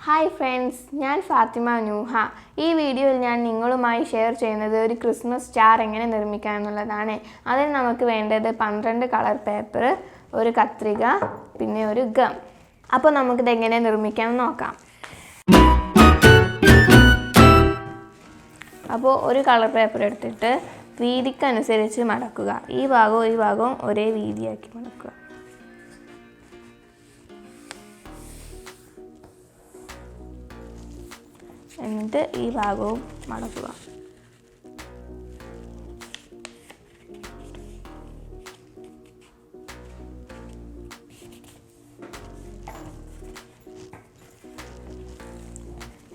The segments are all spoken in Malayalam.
ഹായ് ഫ്രണ്ട്സ്, ഞാൻ ഫാത്തിമ നൂഹ. ഈ വീഡിയോയിൽ ഞാൻ നിങ്ങളുമായി ഷെയർ ചെയ്യുന്നത് ഒരു ക്രിസ്മസ് സ്റ്റാർ എങ്ങനെ നിർമ്മിക്കാം എന്നുള്ളതാണ്. അതിന് നമുക്ക് വേണ്ടത് 12 കളർ പേപ്പർ, ഒരു കത്രിക, പിന്നെ ഒരു ഗം. അപ്പോൾ നമുക്കിത് എങ്ങനെ നിർമ്മിക്കാം നോക്കാം. അപ്പോൾ ഒരു കളർ പേപ്പർ എടുത്തിട്ട് വീതിക്കനുസരിച്ച് മടക്കുക. ഈ ഭാഗവും ഒരേ വീതിയാക്കി മടക്കുക. എന്നിട്ട് ഈ ഭാഗവും മടക്കുക.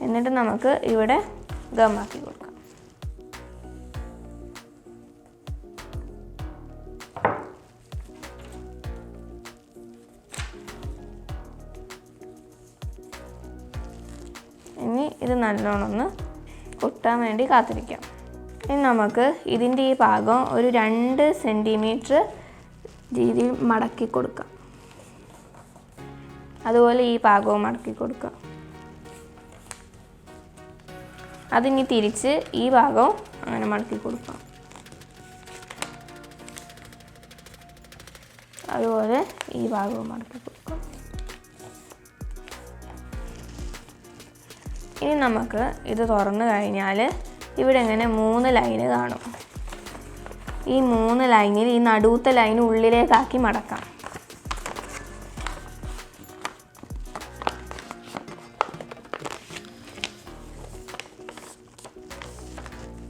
എന്നിട്ട് നമുക്ക് ഇവിടെ ഗമ്മാക്കി കൊടുക്കാം. ഇനി ഇത് നല്ലോണം ഒന്ന് കൊട്ടാൻ വേണ്ടി കാത്തിരിക്കാം. ഇനി നമുക്ക് ഇതിൻ്റെ ഈ ഭാഗം ഒരു 2 സെൻറ്റിമീറ്റർ രീതിയിൽ മടക്കി കൊടുക്കാം. അതുപോലെ ഈ ഭാഗവും മടക്കി കൊടുക്കാം. അതിനി തിരിച്ച് ഈ ഭാഗവും അങ്ങനെ മടക്കി കൊടുക്കാം. അതുപോലെ ഈ ഭാഗവും മടക്കി കൊടുക്കാം. ഇനി നമുക്ക് ഇത് തുറന്നു കഴിഞ്ഞാൽ ഇവിടെ ഇങ്ങനെ 3 ലൈന് കാണും. ഈ 3 ലൈനിൽ ഈ നടുവത്തെ ലൈൻ ഉള്ളിലേക്കാക്കി മടക്കാം.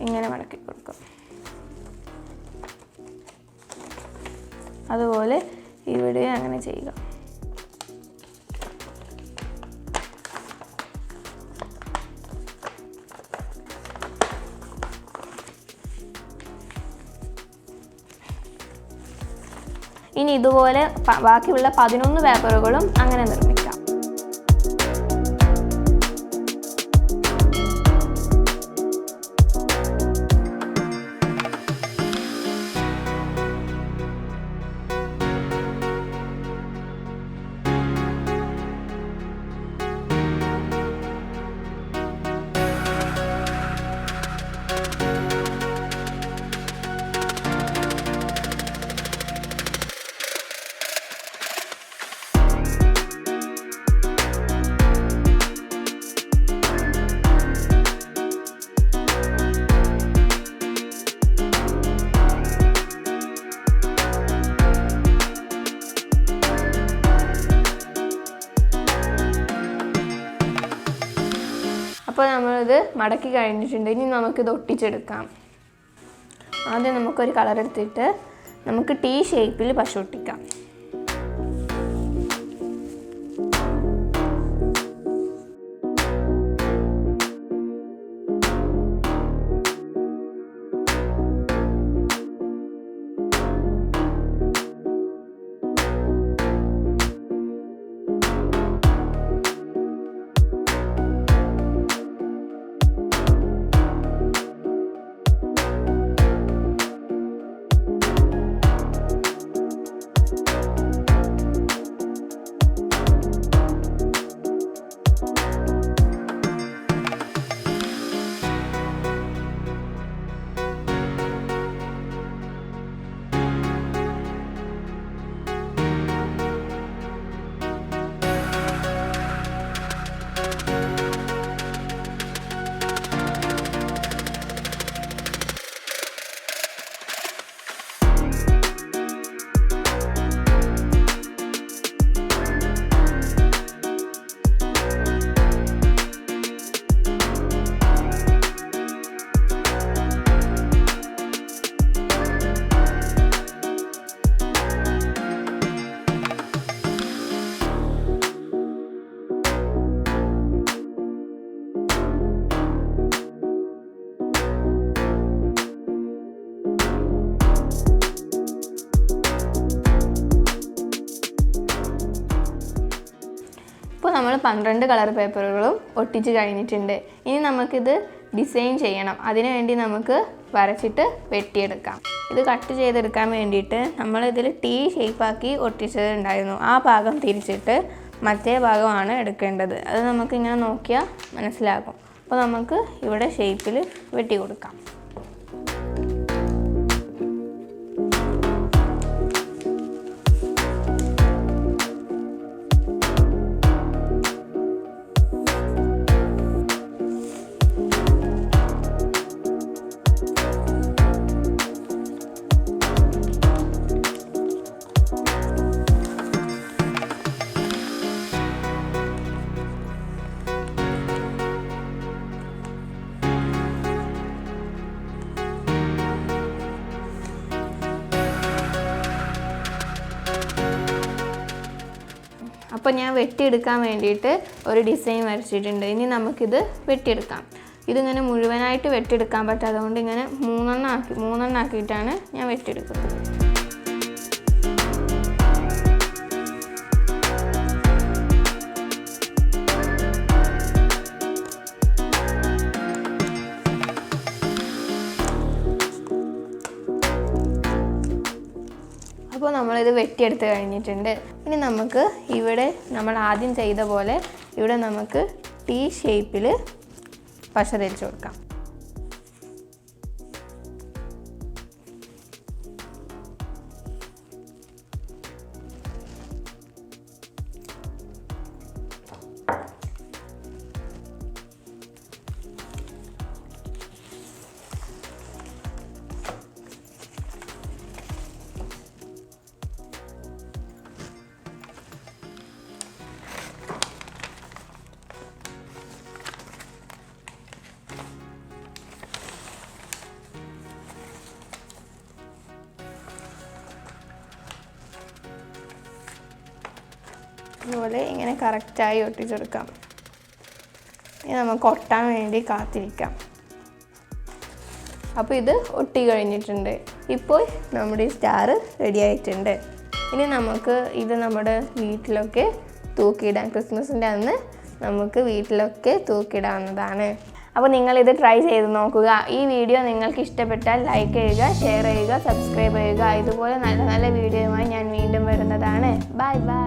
ഇങ്ങനെ മടക്കി കൊടുക്കാം. അതുപോലെ ഇവിടെ അങ്ങനെ ചെയ്യുക. ഇനി ഇതുപോലെ ബാക്കിയുള്ള 11 പേപ്പറുകളും അങ്ങനെ നിർമ്മിക്കാം. അപ്പോൾ നമ്മളിത് മടക്കി കഴിഞ്ഞിട്ടുണ്ട്. ഇനി നമുക്കിത് ഒട്ടിച്ചെടുക്കാം. ആദ്യം നമുക്കൊരു കളർ എടുത്തിട്ട് നമുക്ക് T ഷേപ്പിൽ പശ ഒട്ടിക്കാം. ഇപ്പോൾ നമ്മൾ 12 കളർ പേപ്പറുകളും ഒട്ടിച്ച് കഴിഞ്ഞിട്ടുണ്ട്. ഇനി നമുക്കിത് ഡിസൈൻ ചെയ്യണം. അതിനുവേണ്ടി നമുക്ക് വരച്ചിട്ട് വെട്ടിയെടുക്കാം. ഇത് കട്ട് ചെയ്തെടുക്കാൻ വേണ്ടിയിട്ട് നമ്മളിതിൽ T ഷേപ്പാക്കി ഒട്ടിച്ചതുണ്ടായിരുന്നു. ആ ഭാഗം തിരിച്ചിട്ട് മറ്റേ ഭാഗമാണ് എടുക്കേണ്ടത്. അത് നമുക്കിങ്ങനെ നോക്കിയാൽ മനസ്സിലാകും. അപ്പോൾ നമുക്ക് ഇവിടെ ഷേപ്പിൽ വെട്ടി കൊടുക്കാം. അപ്പോൾ ഞാൻ വെട്ടിയെടുക്കാൻ വേണ്ടിയിട്ട് ഒരു ഡിസൈൻ വരച്ചിട്ടുണ്ട്. ഇനി നമുക്കിത് വെട്ടിയെടുക്കാം. ഇതിങ്ങനെ മുഴുവനായിട്ട് വെട്ടിയെടുക്കാൻ പറ്റാത്തതുകൊണ്ട് ഇങ്ങനെ മൂന്നെണ്ണം ആക്കിയിട്ടാണ് ഞാൻ വെട്ടിയെടുക്കുന്നത്. അപ്പോൾ നമ്മളിത് വെട്ടിയെടുത്ത് കഴിഞ്ഞിട്ടുണ്ട്. ഇനി നമുക്ക് ഇവിടെ നമ്മൾ ആദ്യം ചെയ്ത പോലെ ഇവിടെ നമുക്ക് T ഷേപ്പിൽ പശ തേച്ച് കൊടുക്കാം. അതുപോലെ ഇങ്ങനെ കറക്റ്റായി ഒട്ടിച്ചെടുക്കാം. ഇനി നമുക്ക് ഒട്ടാൻ വേണ്ടി കാത്തിരിക്കാം. അപ്പോൾ ഇത് ഒട്ടി കഴിഞ്ഞിട്ടുണ്ട്. ഇപ്പോൾ നമ്മുടെ സ്റ്റാർ റെഡി ആയിട്ടുണ്ട്. ഇനി നമുക്ക് ഇത് നമ്മുടെ വീട്ടിലൊക്കെ തൂക്കിയിടാം. ക്രിസ്മസിൻ്റെ അന്ന് നമുക്ക് വീട്ടിലൊക്കെ തൂക്കിടാവുന്നതാണ്. അപ്പോൾ നിങ്ങളിത് ട്രൈ ചെയ്ത് നോക്കുക. ഈ വീഡിയോ നിങ്ങൾക്ക് ഇഷ്ടപ്പെട്ടാൽ ലൈക്ക് ചെയ്യുക, ഷെയർ ചെയ്യുക, സബ്സ്ക്രൈബ് ചെയ്യുക. ഇതുപോലെ നല്ല നല്ല വീഡിയോയുമായി ഞാൻ വീണ്ടും വരുന്നതാണ്. Bye bye.